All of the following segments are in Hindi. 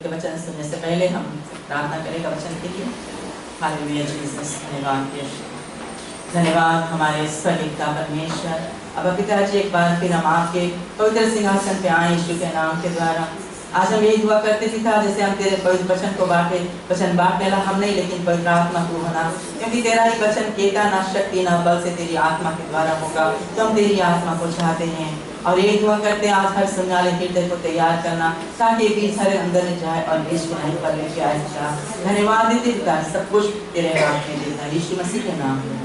के वचन सुनने से पहले हम प्रार्थना करेंगे वचन के लिए। हालेलुया जीसस, धन्यवाद हमारे स्वर्गीय पिता परमेश्वर। अब पिताजी एक बार फिर हम आपके पवित्र सिंहासन पे आए यीशु के नाम के द्वारा। आज हम यही दुआ करते थे था जैसे हम तेरे पवित्र वचन को बांटे, वचन बांटने वाला हम नहीं लेकिन पवित्र आत्मा को होना, क्योंकि तेरा ही वचन केता ना शक्ति ना बल से तेरी आत्मा के द्वारा होगा। तो हम तेरी आत्मा को चाहते हैं और ये दुआ करते हैं आज हर सुनने वाले हृदय को तैयार करना ताकि बीच हरे अंदर जाए और बीच को नहीं पर लेके आए। धन्यवाद देते पिता, सब कुछ तेरे हाथ में देता है यीशु मसीह के नाम में।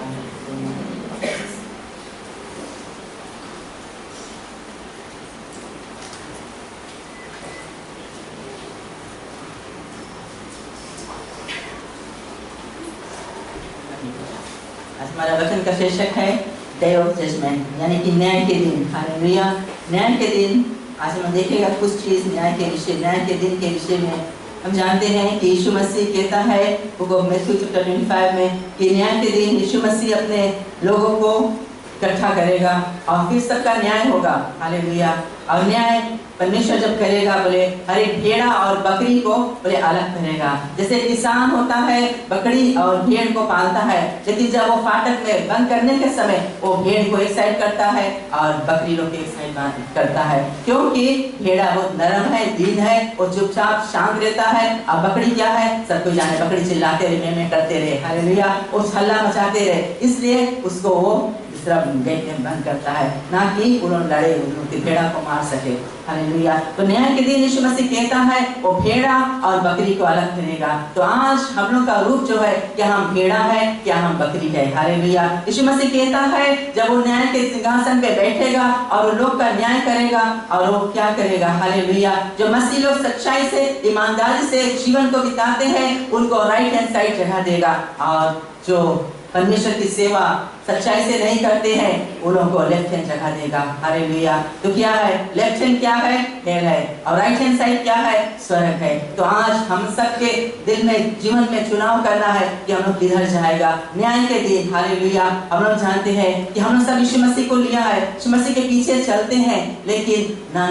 हमारा वचन का शीर्षक है डे ऑफ जजमेंट, यानी कि न्याय के दिन। हालेलुया, न्याय के दिन। आज हम देखेगा कुछ चीज न्याय के विषय, न्याय के दिन के विषय में। हम जानते हैं कि यीशु मसीह कहता है मैथ्यू चैप्टर 25 में कि न्याय के दिन यीशु मसीह अपने लोगों को इकट्ठा करेगा और फिर सबका न्याय होगा। हालेलुया। और न्याय परमेश्वर जब करेगा बोले हर एक भेड़ा और बकरी को बोले अलग करेगा। जैसे किसान होता है बकरी और भेड़ को पालता है, लेकिन जब वो फाटक में बंद करने के समय वो भेड़ को एक साइड करता है और बकरी लोग एक साइड करता है, क्योंकि भेड़ा बहुत नरम है, दीन है, वो चुपचाप शांत रहता है। और बकरी क्या है, सबको जाने बकरी चिल्लाते रहे, में करते रहे, हालेलुया, वो हल्ला मचाते रहे, इसलिए उसको वो गेट में बंद करता है, ना कि उन्होंने लड़े उनकी भेड़ा को मार सके। हालेलुया। तो न्याय के दिन यीशु मसीह कहता है वो भेड़ा और बकरी को अलग करेगा। तो आज हम लोग का रूप जो है, क्या हम भेड़ा है, क्या हम बकरी है। हालेलुया। यीशु मसीह कहता है जब वो न्याय के सिंहासन पे बैठेगा और वो लोग का न्याय करेगा और वो क्या करेगा। हालेलुया। जो मसीह लोग सच्चाई से ईमानदारी से जीवन को बिताते हैं उनको राइट हैंड साइड जगह देगा, और जो परमेश्वर की सेवा सच्चाई से नहीं करते हैं उन लोगों को लेफ्ट हैंड जगह देगा। हालेलुया। तो क्या है, लेफ्ट हैंड क्या है, हेल है, और राइट हैंड साइड क्या है, स्वर्ग है। तो आज हम सबके दिल में जीवन में चुनाव करना है कि हम लोग किधर जाएगा न्याय के दिन। हालेलुया। हम लोग जानते हैं कि हम लोग सब यीशु मसीह को लिया है, यीशु मसीह के पीछे चलते हैं, लेकिन न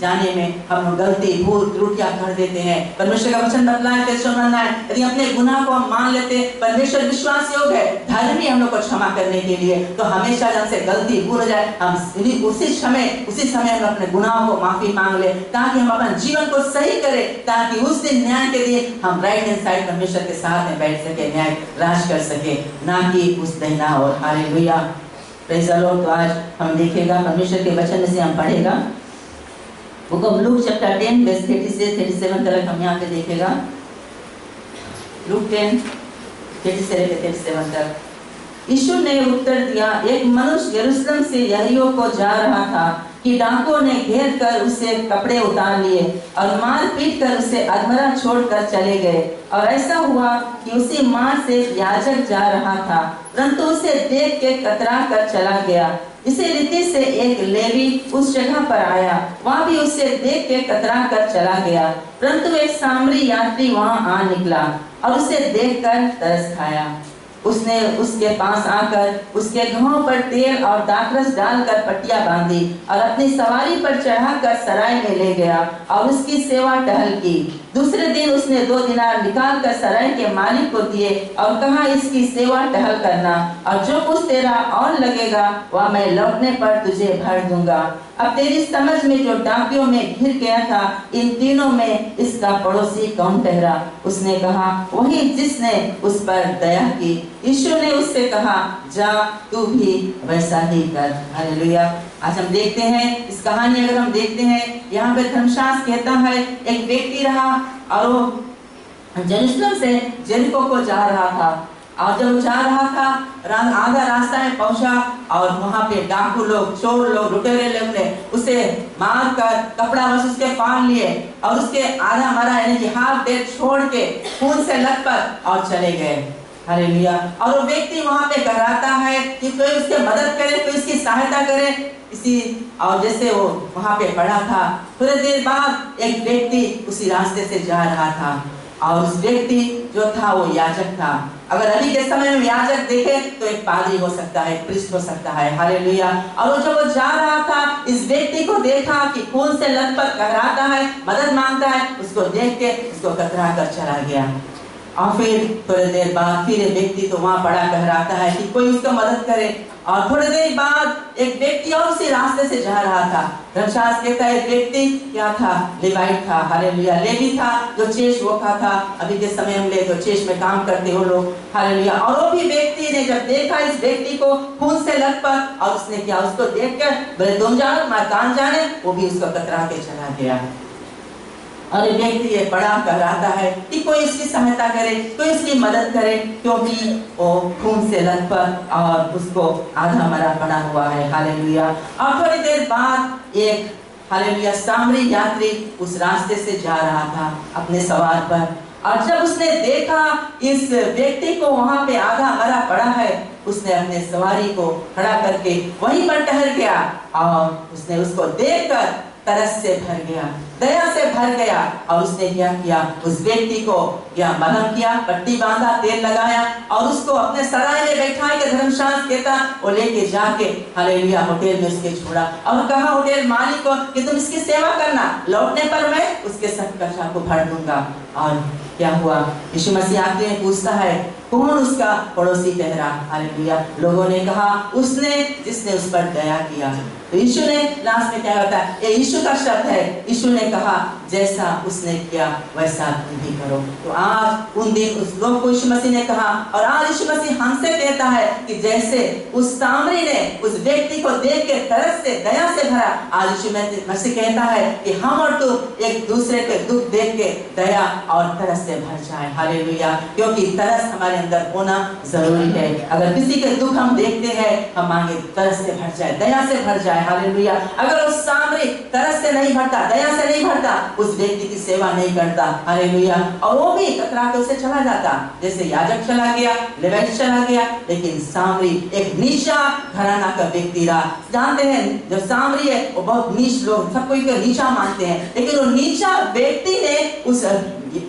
जाने में हम लोग गलती भूल त्रुटियां कर देते हैं। परमेश्वर का वचन बतलाए यदि अपने गुनाह को हम मान लेते, परमेश्वर विश्वास योग्य है, धर्मी हम लोग को क्षमा करने के लिए। तो हमेशा जब से गलती भूल जाए हम उसी समय हम अपने गुनाहों को माफी मांग ले, ताकि हम अपने जीवन को सही करें, ताकि उस दिन न्याय के दिन हम राइट हैंड साइड परमेश्वर के साथ में बैठ सके, न्याय राज कर सके, ना कि उस दहिना और। Hallelujah, praise the Lord. तो आज हम देखेगा परमेश्वर के वचन में से हम पढ़ेगा book of Luke chapter 10 verse 30 से 37 तक हम यहाँ पे देखेगा। लूक 10 30 से 37 तक। यीशु ने उत्तर दिया, एक मनुष्य यरूशलेम से यरीहो को जा रहा था कि डाकुओं ने घेर कर उससे कपड़े उतार लिए और मार पीट कर उसे अधमरा छोड़कर चले गए। और ऐसा हुआ कि उसी मार्ग से याजक जा रहा था, परंतु उसे देख के कतरा कर चला गया। इसी रीति से एक लेवी उस जगह पर आया, वहाँ भी उसे देख के कतरा कर चला गया, परंतु एक सामरी यात्री वहाँ आ निकला और उसे देखकर तरस खाया। उसने उसके पास आकर उसके घाव पर तेल और दाखरस डालकर पट्टियां बांधी और अपनी सवारी पर चढ़ाकर सराय में ले गया और उसकी सेवा टहल की। दूसरे दिन उसने 2 दिनार निकाल कर सराय के मालिक को दिए और कहा, इसकी सेवा टहल करना, और जो कुछ तेरा और लगेगा वह मैं लौटने पर तुझे भर दूंगा। अब तेरी समझ में जो डाकियों में घिर गया था, इन तीनों में इसका पड़ोसी कौन ठहरा? उसने कहा, वही जिसने उस पर दया की। यीशु ने उससे कहा, जा तू भी वैसा ही कर। हालेलुया। आज हम देखते हैं इस कहानी, अगर हम देखते हैं यहाँ पे धर्मशास्त्र कहता है एक व्यक्ति रहा और वो यरूशलेम से जेरिको को जा रहा था, और जब जा रहा था आधा रास्ता में पहुंचा और वहाँ पे डाकू लोग, चोर लोग, लुटेरे लोग ने उसे मार कर कपड़ा बस उसके फाड़ लिए और उसके आधा मरा यानी कि हाथ डेढ़ छोड़ के खून से लथपथ और चले गए। हालेलुया। और वो व्यक्ति वहाँ पे कराता है कि कोई उसके मदद करे, कोई इसकी सहायता करे, इसी और जैसे वो वहाँ पे पड़ा था। थोड़ी देर बाद एक व्यक्ति उसी रास्ते से जा रहा था और उस व्यक्ति जो था वो याजक था। अगर अभी के समय में याजक देखे तो एक पादरी हो सकता है, प्रीस्ट हो सकता है। हालेलुया। और वो जब वो जा रहा था, इस व्यक्ति को देखा कि खून से लथपथ कहराता है, मदद मांगता है, उसको देख के उसको कतरा कर चला गया। और फिर थोड़ी देर बाद फिर एक व्यक्ति तो वहां पड़ा कहराता है कि कोई उसका मदद करे। और थोड़ी देर बाद एक व्यक्ति और उसी रास्ते से जा रहा था। धर्मशास्त्र कहता है एक व्यक्ति क्या था? लेवाइट था। हालेलुया। लेवी था जो चेश वोखा था। अभी के समय में ले तो चेश में काम करते हो लोग। हालेलुया। और वो भी व्यक्ति ने जब देखा इस व्यक्ति को खून से लथपथ, और उसने क्या, उसको देखकर बोले तुम जानो मैं कान जाने, वो भी उसको कतरा के चला गया। और एक व्यक्ति ये बड़ा कहराता है कि कोई इसकी सहायता करे, कोई इसकी मदद करे, क्योंकि वो खून से लथपथ और उसको आधा मरा पड़ा हुआ है। हालेलुया। और थोड़ी देर बाद एक हालेलुया सामरी यात्री उस रास्ते से जा रहा था अपने सवार पर, और जब उसने देखा इस व्यक्ति को वहां पे आधा मरा पड़ा है, उसने अपने सवारी को खड़ा करके वहीं पर ठहर गया और उसने उसको देखकर तरस से भर गया, दया से भर गया। और उसने क्या किया? उस व्यक्ति को क्या मलहम किया, पट्टी बांधा, तेल लगाया और उसको अपने सराय में बैठा के धर्मशास्त्र कहता वो लेके जाके हालेलुया होटल में उसके छोड़ा और कहा होटल मालिक को कि तुम इसकी सेवा करना, लौटने पर मैं उसके सब खर्चा को भर दूंगा। और क्या हुआ? यीशु मसीह आते हैं, पूछता है कौन उसका पड़ोसी ठहरा? हालेलुया। लोगों ने कहा उसने जिसने उस पर दया किया। तो यीशु ने लास्ट में क्या होता है? ये यीशु का शब्द है। यीशु ने कहा जैसा उसने किया वैसा तुम भी करो। तो आज उन दिन उस लोग को यीशु मसीह ने कहा, और आज यीशु मसीह हमसे कहता है कि जैसे उस सामरी ने उस व्यक्ति को देख के तरस से दया से भरा, आज यीशु मसीह कहता है कि हम और तुम एक दूसरे के दुख देख के दया और तरस से भर जाए। हालेलुया। क्योंकि तरस हमारे अंदर होना जरूरी है। अगर किसी के दुख हम देखते हैं, हम मांगे तरस से भर जाए, दया से भर जाए। हालेलुया। अगर उस सामरी तरस से नहीं भरता, दया से नहीं भरता, उस व्यक्ति की सेवा नहीं करता। हालेलुया। और वो भी कतरा के उसे चला जाता, जैसे याजक चला गया, लेवीट चला गया। लेकिन सामरी एक नीचा घराना का व्यक्ति रहा। जानते हैं जो सामरी है वो बहुत नीच लोग सबको नीचा मानते हैं, लेकिन वो नीचा व्यक्ति ने उस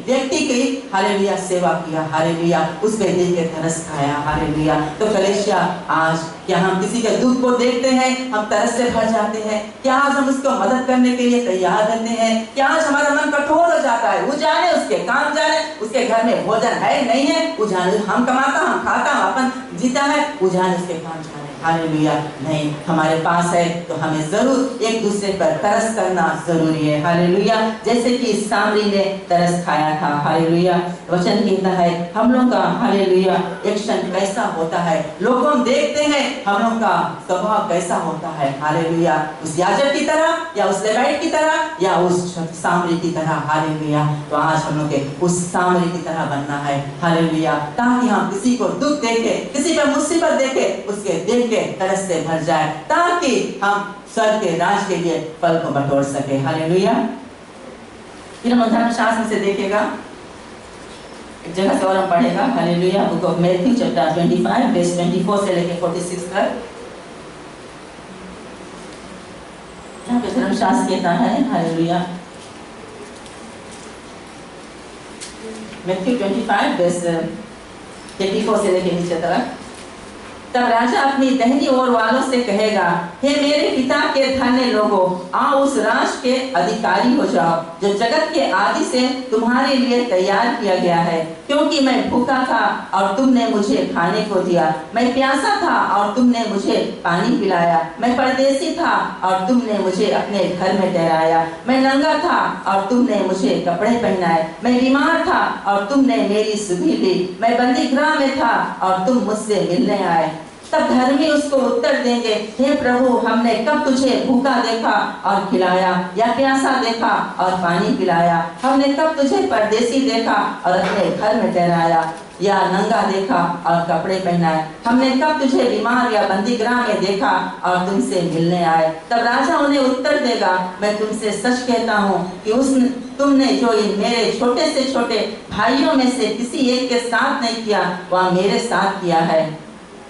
व्यक्ति की हालेलुया सेवा किया। हालेलुया। उस पे देख के तरस खाया। हालेलुया। तो कलीसिया आज क्या हम किसी के दुख को देखते हैं, हम तरस से भर जाते हैं? क्या आज हम उसको मदद करने के लिए तैयार रहते हैं? क्या आज हमारा मन कठोर हो जाता है? वो जाने उसके काम जाने, उसके घर में भोजन है नहीं है, वो जाने हम कमाता हम खाता हम अपन जीता है, वो जाने उसके काम जाने। हालेलुया। नहीं, हमारे पास है तो हमें जरूर एक दूसरे पर तरस करना जरूरी है। हालेलुया। जैसे कि सामरी ने तरस खाया था। हालेलुया। वचन कहता है हम लोग का हालेलुया एक्शन कैसा होता है, लोग हम देखते हैं हम लोग का स्वभाव कैसा होता है। हालेलुया। उस याजक की तरह या उस लेवीट की तरह या उस सामरी की तरह। हालेलुया। तो आज हम लोग के उस सामरी की तरह बनना है। हालेलुया। ताकि हम किसी को दुख देखे, किसी पर मुसीबत देखे, उसके देख के तरस से भर जाए, ताकि हम स्वर्ग के राज के लिए फल को बटोर सके। हालेलुया। फिर हम धर्मशास्त्र से देखेगा एक जगह से और हम पढ़ेगा। Hallelujah. Book of Matthew chapter 25 verse 24 से लेकर 46 तक। यहाँ पे धर्मशास्त्र कहता है हालेलुया, मैथ्यू 25 वर्स 34 से लेकर नीचे तक। तब राजा अपनी दाहिनी ओर वालों से कहेगा, हे मेरे पिता के धन्य लोगों, आओ उस राज के अधिकारी हो जाओ जो जगत के आदि से तुम्हारे लिए तैयार किया गया है। क्योंकि मैं भूखा था और तुमने मुझे खाने को दिया, मैं प्यासा था और तुमने मुझे पानी पिलाया, मैं परदेसी था और तुमने मुझे अपने घर में ठहराया, मैं नंगा था और तुमने मुझे कपड़े पहनाए, मैं बीमार था और तुमने मेरी सुधि ली, मैं बंदी गृह में था और तुम मुझसे मिलने आए। तब धर्मी उसको उत्तर देंगे, हे प्रभु, हमने कब तुझे भूखा देखा और खिलाया, या प्यासा देखा और पानी पिलाया? हमने कब तुझे परदेसी देखा और अपने घर में ठहराया, या नंगा देखा और कपड़े पहनाए? हमने कब तुझे बीमार या बंदीगृह में देखा और तुमसे मिलने आए? तब राजा उन्हें उत्तर देगा, मैं तुमसे सच कहता हूँ कि तुमने जो इन मेरे छोटे से छोटे भाइयों में से किसी एक के साथ नहीं किया, वह मेरे साथ किया है।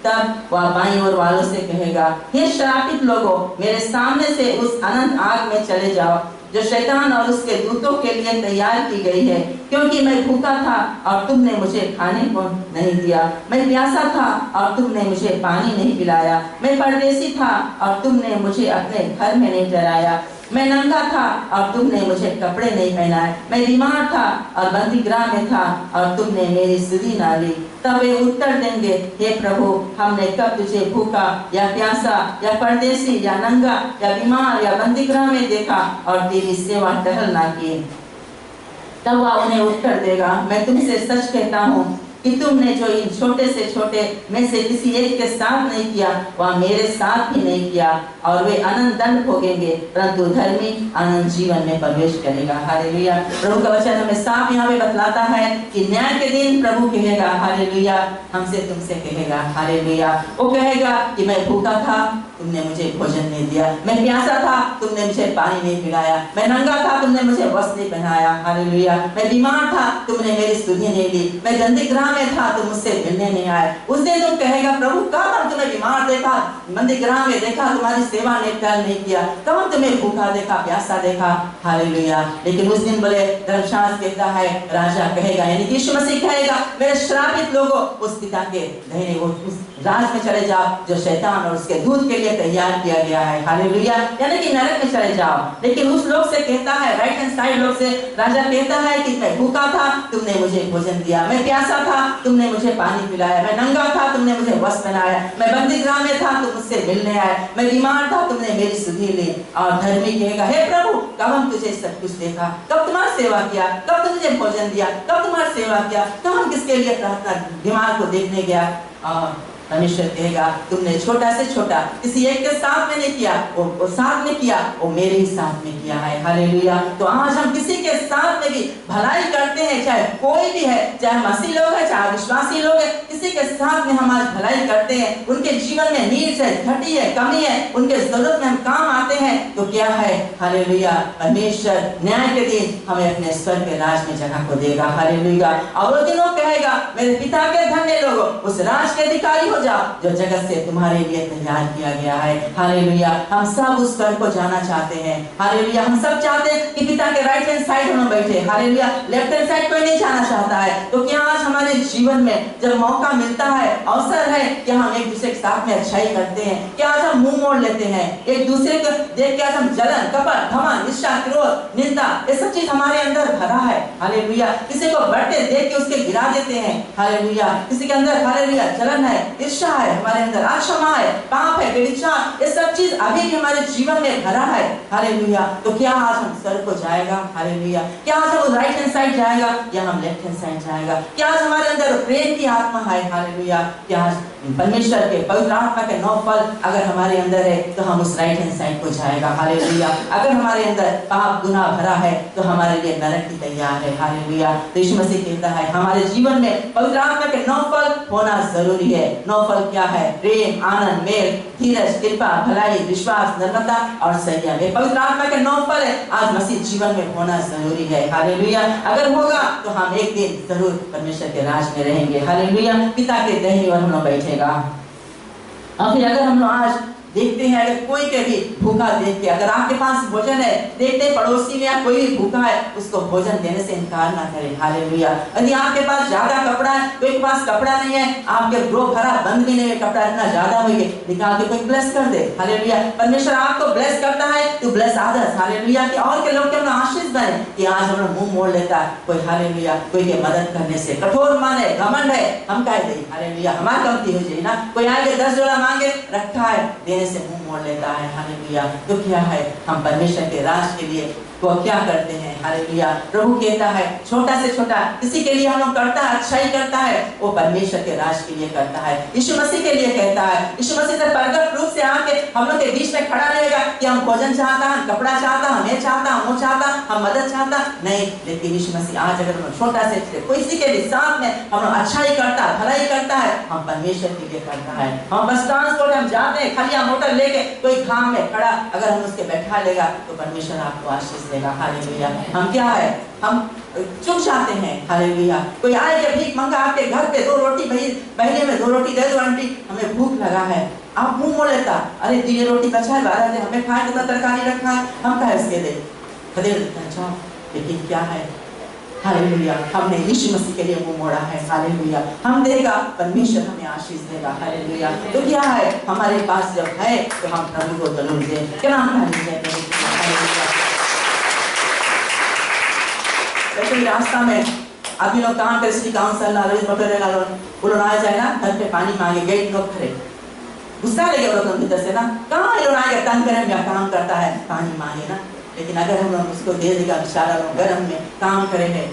तब वह बाईं ओर वालों से कहेगा, हे श्रापित लोगों, मेरे सामने से उस अनंत आग में चले जाओ जो शैतान और उसके दूतों के लिए तैयार की गई है। क्योंकि मैं भूखा था और तुमने मुझे खाने को नहीं दिया, मैं प्यासा था और तुमने मुझे पानी नहीं पिलाया, मैं परदेसी था और तुमने मुझे अपने घर में नहीं ठहराया, मैं नंगा था और तुमने मुझे कपड़े नहीं पहनाए, मैं बीमार था और बंदीगृह में था और तुमने मेरी सुधि ना ली। तब वे उत्तर देंगे, हे प्रभु, हमने कब तुझे भूखा या प्यासा या परदेसी या नंगा या बीमार या बंदीगृह में देखा और तेरी सेवा टहल ना की। तब वह उन्हें उत्तर देगा, मैं तुमसे सच कहता हूँ कि तुमने जो इन छोटे से छोटे में से किसी एक के साथ नहीं किया, वह मेरे साथ भी नहीं किया। और वे अनंत दंड भोगेंगे, परंतु धर्मी अनंत जीवन में प्रवेश करेगा। हालेलुया। प्रभु का वचन हमें साफ यहाँ पे बतलाता है कि न्याय के दिन प्रभु कहेगा, हालेलुया, हमसे तुमसे कहेगा, हालेलुया। वो कहेगा कि मैं भूखा था, तुमने मुझे भोजन नहीं दिया, मैं प्यासा था, तुमने मुझे पानी नहीं पिलाया, मैं नंगा था, तुमने मुझे वस्त्र नहीं पहनाया, हालेलुया, मैं बीमार था, तुमने मेरी सुधि नहीं ली, मैं बंदीगृह में था, तुम मुझसे मिलने नहीं आए। उस दिन तुम कहेगा, प्रभु कब हम तुम्हें बीमार देखा, बंदीगृह में देखा, तुम्हारी सेवा नहीं किया, कब हम तुम्हें भूखा देखा, प्यासा देखा, हालेलुया। लेकिन उस दिन बोले धर्मशास्त्र कहता है, राजा कहेगा यानी यीशु मसीह कहेगा, मेरे श्रापित लोगों, उस पिता के दाहिने उस राज में चले जाओ जो शैतान और उसके दूत के लिए तैयार किया गया है, हालेलुया, यानी कि नरक में चले जाओ। लेकिन उस लोग से कहता है, राइट हैंड साइड लोग से राजा कहता है कि मैं भूखा था, तुमने मुझे भोजन दिया, मैं प्यासा था, तुमने मुझे पानी पिलाया, मैं नंगा था, तुमने मुझे वस्त्र पहनाया, मैं बंदीगृह में था, तुम मुझसे मिलने आए, मैं बीमार था, तुमने मेरी सुधि ली। और धर्मी कहेगा, हे प्रभु, कब हम तुझे सब कुछ देखा, कब तुम्हारी सेवा किया, कब तुझे भोजन दिया, कब तुम्हारी सेवा किया, कब हम किसके लिए प्रार्थना बीमार को देखने गया। परमेश्वर कहेगा, तुमने छोटा से छोटा किसी एक के साथ में नहीं किया, वो साथ में किया, वो मेरे ही साथ में किया है, हालेलुया। तो आज हम किसी के साथ में भी भलाई करते हैं, चाहे कोई भी है, चाहे मसीह लोग है, चाहे विश्वासी लोग है, किसी के साथ में हम आज भलाई करते हैं, उनके जीवन में नीड्स है, घटी है, कमी है, उनके जरूरत में हम काम आते हैं, तो क्या है, हालेलुया, परमेश्वर न्याय के दिन हमें अपने स्वर्ग के राज में जगह को देगा, हालेलुया। और वो दिनों कहेगा, मेरे पिता के धन्य लोगों, उस राज के अधिकारी हो जाओ जो जगत से तुम्हारे लिए तैयार किया गया है, हालेलुया। हम सब उस स्वर्ग को जाना चाहते हैं, हालेलुया। हम सब चाहते हैं कि पिता के राइट हैंड साइड हम बैठे, हालेलुया। लेफ्ट हैंड साइड कोई नहीं जाना चाहता है। तो क्या आज हमारे जीवन में जब मौका मिलता है, अवसर है, क्या हम एक दूसरे के साथ में अच्छाई करते हैं? क्या आज हम मुंह मोड़ लेते हैं एक दूसरे को देख के? आज हम जलन, कपट, घमंड, ईर्ष्या, क्रोध, निंदा, ये सब चीज हमारे अंदर भरा है, हालेलुया। किसी को बढ़ते देख के उसके गिरा देते हैं, हालेलुया। किसी के अंदर, हालेलुया, जलन है, ईर्ष्या है, हमारे अंदर अक्षमा है, पाप है, व्यभिचार, ये सब चीज अभी भी हमारे जीवन में भरा है, हालेलुया। तो क्या आज हम स्वर्ग को जाएगा, हालेलुया? क्या आज हम राइट हैंड साइड जाएगा या हम लेफ्ट हैंड साइड जाएगा? क्या आज हमारे अंदर प्रेम की आत्मा है, हालेलुया? क्या आज परमेश्वर के पवित्र आत्मा के 9 फल अगर हमारे अंदर है तो हम उस राइट हैंड साइड को जाएगा, हालेलुया। अगर हमारे अंदर पाप गुनाह भरा है तो हमारे लिए नरक की तैयार है, हालेलुया। तो यीशु मसीह कहता है हमारे जीवन में पवित्र आत्मा के 9 फल होना जरूरी है। 9 फल क्या है? प्रेम, आनंद, मेल, धीरज, कृपा, भलाई, विश्वास, नम्रता और संयम। ये पवित्र आत्मा के 9 फल है, आज मसीह जीवन में होना जरूरी है, हालेलुया। अगर होगा तो हम एक दिन जरूर परमेश्वर के राज में रहेंगे, हालेलुया। पिता के दाहिनी ओर हम लोग बैठेगा। और फिर अगर हम लोग आज देखते हैं, अगर कोई के भी भूखा देख के, अगर आपके पास भोजन है, देखते पड़ोसी में या कोई भी भूखा है, उसको भोजन देने से इनकार ना करें, हालेलुया। यदि आपके पास ज्यादा कपड़ा है, कोई के पास कपड़ा नहीं है, आपके ग्रो भरा बंद भी नहीं है, कपड़ा इतना ज्यादा हुई है, निकाल के कोई ब्लेस कर दे, हालेलुया। परमेश्वर आपको ब्लेस करता है तो ब्लेस अदर्स, हालेलुया। कि और के लोग के आशीष बने कि आज हम लोग मुंह मोड़ लेता है कोई, हालेलुया, कोई के मदद करने से। कठोर माने, घमंड है, हम कह दे, हालेलुया, हमारी गलती हो जाए ना। कोई आगे 10 जोड़ा मांगे, रखा है से मुंह मोड़ लेता है, हालेलुया। तो क्या है, हम परमेश्वर के राज के लिए वो क्या करते हैं, हालेलुया। प्रभु कहता है छोटा से छोटा किसी के लिए हम लोग करता है, अच्छाई करता है, वो परमेश्वर के राज के लिए करता है, यीशु मसीह के लिए कहता है। यीशु मसीह से प्रगट रूप से आके हम लोग के बीच में खड़ा रहेगा कि हम भोजन चाहता, हम कपड़ा चाहता, हम ये चाहता, हम वो चाहता, हम मदद चाहता, नहीं। लेकिन यीशु मसीह आज अगर हम छोटा से किसी के भी साथ में हम लोग अच्छाई करता, भलाई करता है, हम परमेश्वर के लिए करता है। हम बस ट्रांसपोर्ट हम जाते हैं, खलिया मोटर लेके कोई खाम में खड़ा, अगर हम उसके बैठा लेगा तो परमेश्वर आपको आशीष देगा, हालेलुया। हम क्या है, हम चुप जाते हैं, हालेलुया। कोई आए के भीख मंगा आपके घर पे 2 रोटी, महीने में 2 रोटी दे दो आंटी, हमें भूख लगा है, आप मुंह मोड़ लेता, अरे ये रोटी बचा है, 12 दिन हमें खाए, कितना तरकारी रखा है, हम कहे उसके दे। खदेड़ देता है, जाओ। लेकिन क्या है, हालेलुया, हमने यीशु मसीह के लिए मुंह मोड़ा है। हालेलुया, हम देगा, परमेश्वर हमें आशीष देगा। हालेलुया, तो क्या है, हमारे पास जब है तो हम प्रभु को जरूर दें। क्या नाम है? रास्ता में आदमी लोग काम करे, सिटी काउंसिल ला लोग पकड़े ला लोग, वो लोग आए जाए ना, घर पे पानी मांगे, गेट लोग खड़े, गुस्सा लगे वो लोग भीतर से ना, कहाँ ये लोग आए तंग करे, मेरा काम करता है, पानी मांगे ना। लेकिन अगर हम लोग उसको दे देगा, बेचारा लोग गर्म में काम करे है,